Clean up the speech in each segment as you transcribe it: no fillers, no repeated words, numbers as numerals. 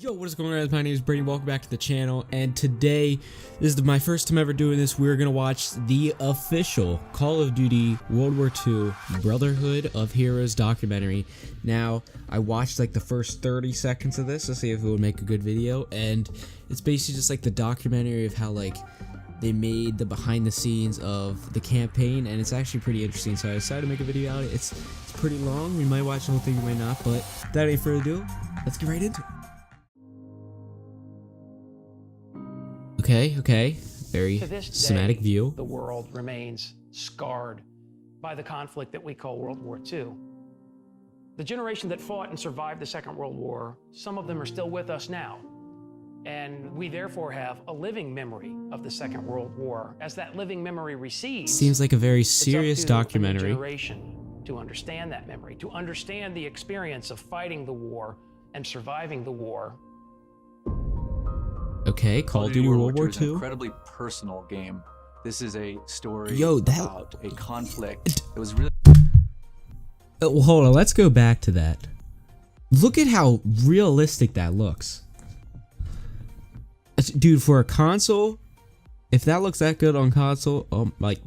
Yo, what is going on, guys? My name is Brady. Welcome back to the channel, and today this is my first time ever doing this. We're gonna watch the official Call of Duty World War II Brotherhood of Heroes documentary. Now, I watched like the first 30 seconds of this to see if it would make a good video, and it's basically just like the documentary of how like they made the behind the scenes of the campaign, and it's actually pretty interesting. So I decided to make a video out of it. It's pretty long. We might watch the whole thing, we might not, but without any further ado, let's get right into it. Okay, very cinematic view. The world remains scarred by the conflict that we call World War II. The generation that fought and survived the Second World War, some of them are still with us now. And we therefore have a living memory of the Second World War. As that living memory recedes, seems like a very serious documentary. Generation to understand that memory, to understand the experience of fighting the war and surviving the war. Okay, Call of Duty World War II. Is an incredibly personal game. This is a story about a conflict that was really... Well, hold on, let's go back to that. Look at how realistic that looks. Dude, for a console, if that looks that good on console, like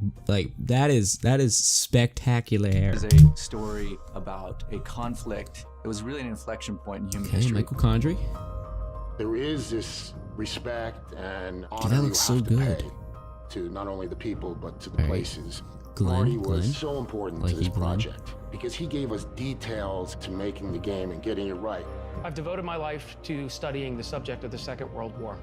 that is spectacular. This is a story about a conflict that was really an inflection point in human history. Michael Condrey. There is this respect and honor that looks so good pay to not only the people but to the places. Glenn was so important to this Glenn project because he gave us details to making the game and getting it right. I've devoted my life to studying the subject of the Second World War.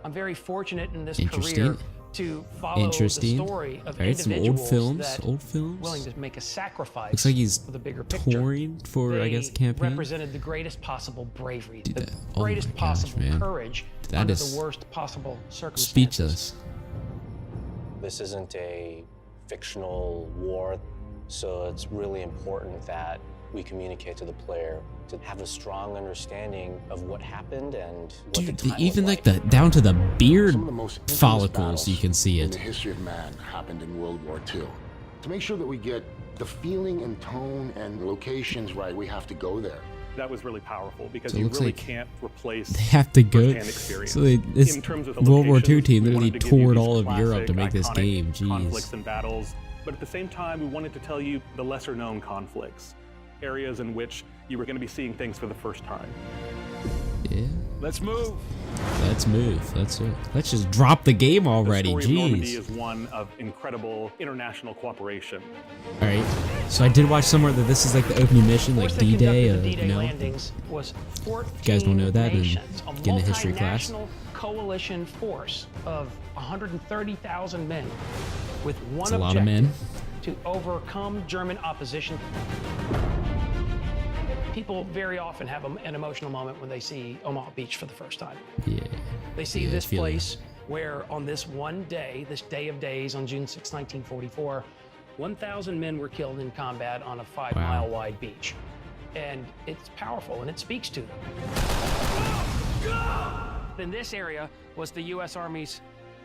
I'm very fortunate in this career to follow the story of individuals old films willing to make a sacrifice. Looks like he's for the bigger picture. touring for, I guess, campaign. Represented the greatest possible bravery, Dude, the greatest possible courage that under is the worst possible circumstances. Speechless. This isn't a fictional war, so it's really important that we communicate to the player to have a strong understanding of what happened and what the time even was like the down to the beard Some of the most follicles, you can see in it. the history of man happened in World War II. To make sure that we get the feeling and tone and locations right, we have to go there. That was really powerful because So you really like can't replace they have to go. experience. So this in terms of the World War II locations, team we literally wanted to give you toured these all of Europe to classic, make this iconic game. conflicts Jeez. and battles, but at the same time, we wanted to tell you the lesser-known conflicts, areas in which you were going to be seeing things for the first time. Yeah. Let's move! Let's move. Let's just drop the game already. The story of Normandy Jeez. is one of incredible international cooperation. All right. So I did watch somewhere that this is like the opening mission, like D-Day. D-Day You know, landings was 14 you guys don't know that, then nations, get in a history class. multinational coalition force of 130,000 men with one It's a lot objective: of men. to overcome German opposition. People very often have an emotional moment when they see Omaha Beach for the first time. Yeah. They see this place where on this one day, this day of days on June 6, 1944, 1,000 men were killed in combat on a 5-mile wide beach. And it's powerful and it speaks to them. In this area was the U.S. Army's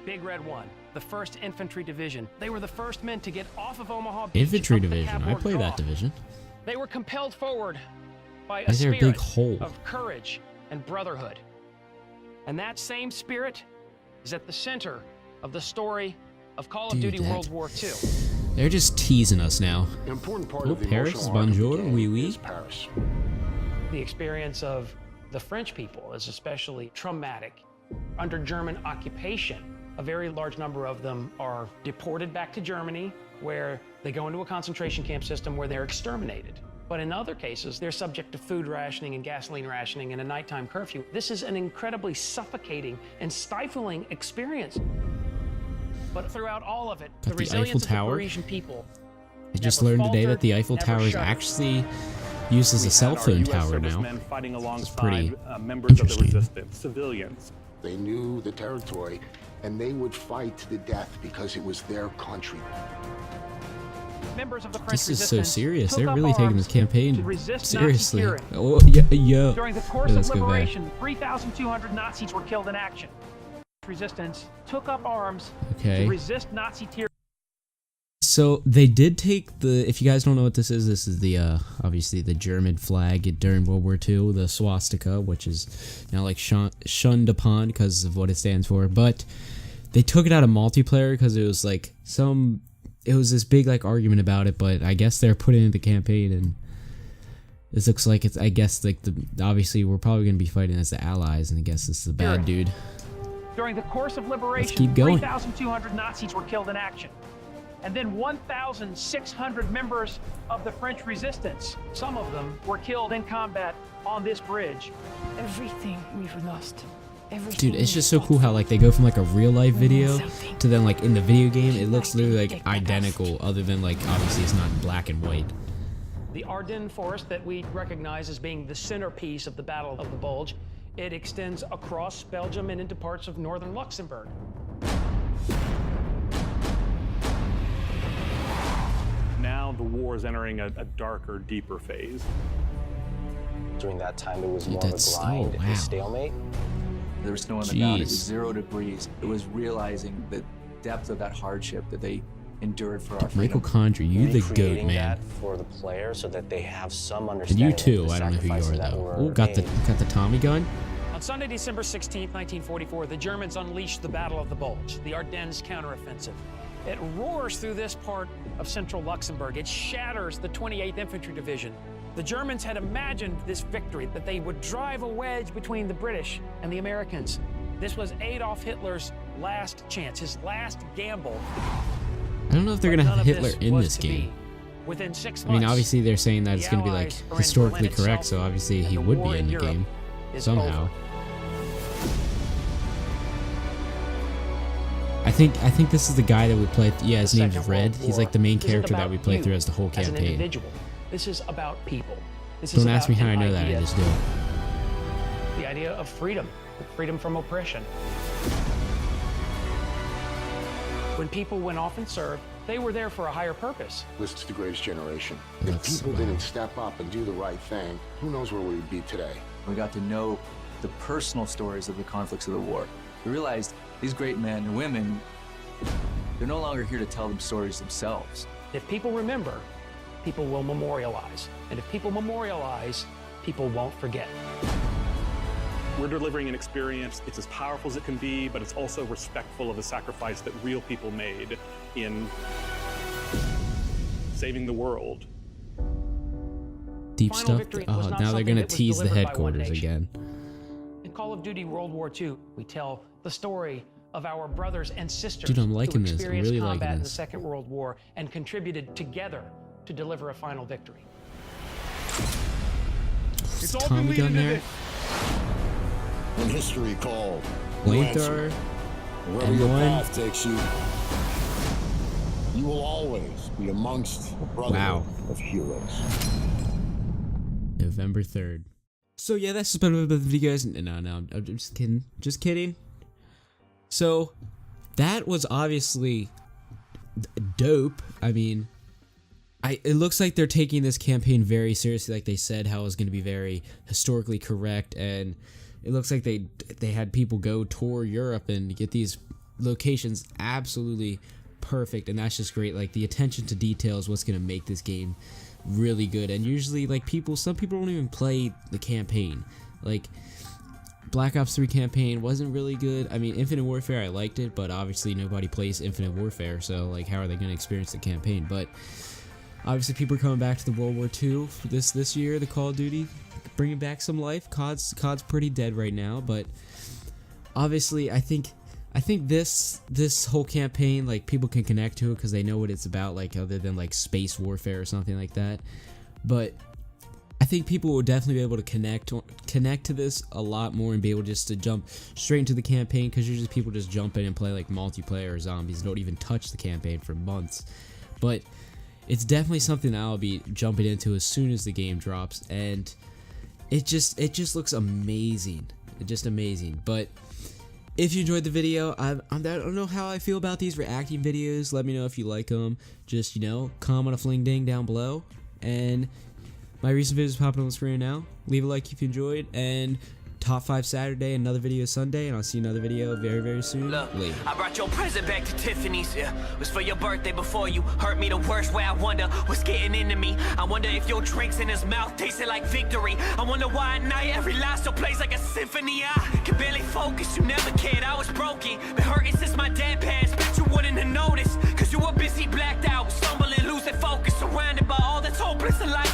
Big Red One, the 1st Infantry Division. They were the first men to get off of Omaha Beach. Infantry up the division. I Cab played Draw. that division. They were compelled forward by Why a is there a spirit big hole? of courage and brotherhood. And that same spirit is at the center of the story of Call of Duty World War II. They're just teasing us now. An important part Oh, of the Paris, emotional arc of the bonjour, game oui, oui. is Paris. The experience of the French people is especially traumatic. Under German occupation, a very large number of them are deported back to Germany, where they go into a concentration camp system where they're exterminated. But in other cases, they're subject to food rationing and gasoline rationing and a nighttime curfew. This is an incredibly suffocating and stifling experience. But throughout all of it, the resilience of the Parisian people. I just learned today that the Eiffel Tower is actually used as a cell phone tower now. Fighting alongside pretty members of the interesting. resistance, civilians. They knew the territory and they would fight to the death because it was their country. Members of the French This is so resistance serious. took They're up really taking this arms campaign to resist seriously. Nazi tyranny. Oh, yeah. During the course Let's of go back. liberation, 3,200 Nazis were killed in action. Resistance took up arms to resist Nazi tyranny. So they did take the, if you guys don't know what this is the obviously the German flag during World War II, the swastika, which is now like shunned upon because of what it stands for. But they took it out of multiplayer because it was like it was this big like argument about it. But I guess they're putting it in the campaign, and this looks like it's, I guess, like obviously we're probably gonna be fighting as the Allies, and I guess this is the bad dude. During the course of liberation, Let's keep going. 3,200 Nazis were killed in action. And then 1,600 members of the French resistance, some of them were killed in combat on this bridge. Everything we've lost. Dude, it's just so cool how like they go from like a real life video to then like in the video game, it looks literally like identical, other than like obviously it's not in black and white. The Ardennes Forest that we recognize as being the centerpiece of the Battle of the Bulge, it extends across Belgium and into parts of northern Luxembourg. Now the war is entering a darker, deeper phase. During that time, it was more of a grind and a stalemate. There was snow on the ground. It was 0 degrees. It was realizing the depth of that hardship that they endured for our freedom. Michael Condrey, you the goat, man. That for the player so that they have some And understanding. you too. I don't know who you are though. Oh, got the Tommy gun. On Sunday, December 16, 1944, the Germans unleashed the Battle of the Bulge, the Ardennes counteroffensive. It roars through this part of central Luxembourg. It shatters the 28th Infantry Division. The Germans had imagined this victory, that they would drive a wedge between the British and the Americans. This was Adolf Hitler's last chance, his last gamble. I don't know if they're going to have Hitler in this game. Within 6 months, I mean, obviously they're saying that it's going to be like historically correct, so obviously he would be in the game somehow. I think this is the guy that we play. Yeah, his name's Red. He's like the main character that we play through as the whole campaign. This is about people. Don't ask me how I know that. I just do. The idea of freedom, freedom from oppression. When people went off and served, they were there for a higher purpose. This is the greatest generation. If people didn't step up and do the right thing, who knows where we would be today? We got to know the personal stories of the conflicts of the war. We realized these great men and women, they're no longer here to tell them stories themselves. If people remember, people will memorialize. And if people memorialize, people won't forget. We're delivering an experience, it's as powerful as it can be, but it's also respectful of the sacrifice that real people made in saving the world. Deep stuff. Oh, now they're gonna tease the headquarters again. In Call of Duty World War II, we tell the story of our brothers and sisters Dude, I'm liking who this. I'm experienced really combat liking in the this. Second World War and contributed together to deliver a final victory. It's Tommy gun there. When history called, Flamethrower. wherever your path takes you, you will always be amongst the brotherhood of heroes. November 3rd. So yeah, that's just been the video, guys. No, I'm just kidding. Just kidding. So that was obviously dope. I mean, it looks like they're taking this campaign very seriously, like they said, how it was going to be very historically correct, and it looks like they had people go tour Europe and get these locations absolutely perfect, and that's just great. Like the attention to detail is what's going to make this game really good. And usually, like some people don't even play the campaign. Like Black Ops 3 campaign wasn't really good. I mean, Infinite Warfare, I liked it, but obviously nobody plays Infinite Warfare, so like how are they going to experience the campaign? But obviously people are coming back to the World War II for this year, the Call of Duty, bringing back some life. COD's pretty dead right now, but obviously I think this whole campaign, like, people can connect to it because they know what it's about, like, other than like space warfare or something like that. But I think people will definitely be able to connect to this a lot more and be able just to jump straight into the campaign, because usually people just jump in and play like multiplayer or zombies, don't even touch the campaign for months. But it's definitely something I'll be jumping into as soon as the game drops, and it just looks amazing. Just amazing. But if you enjoyed the video, I don't know how I feel about these reacting videos. Let me know if you like them. Just, comment a fling ding down below. And my recent videos popping on the screen now. Leave a like if you enjoyed, and Top 5 Saturday, another video Sunday, and I'll see you another video very, very soon. Look, Later. I brought your present back to Tiffany's. It was for your birthday before you hurt me the worst way. I wonder what's getting into me. I wonder if your drinks in his mouth tasted like victory. I wonder why at night every line still plays like a symphony. I can barely focus, you never cared, I was broken. Been hurting since my dad passed, bet you wouldn't have noticed. Cause you were busy blacked out, stumbling, losing focus, surrounded by all that's hopeless in life.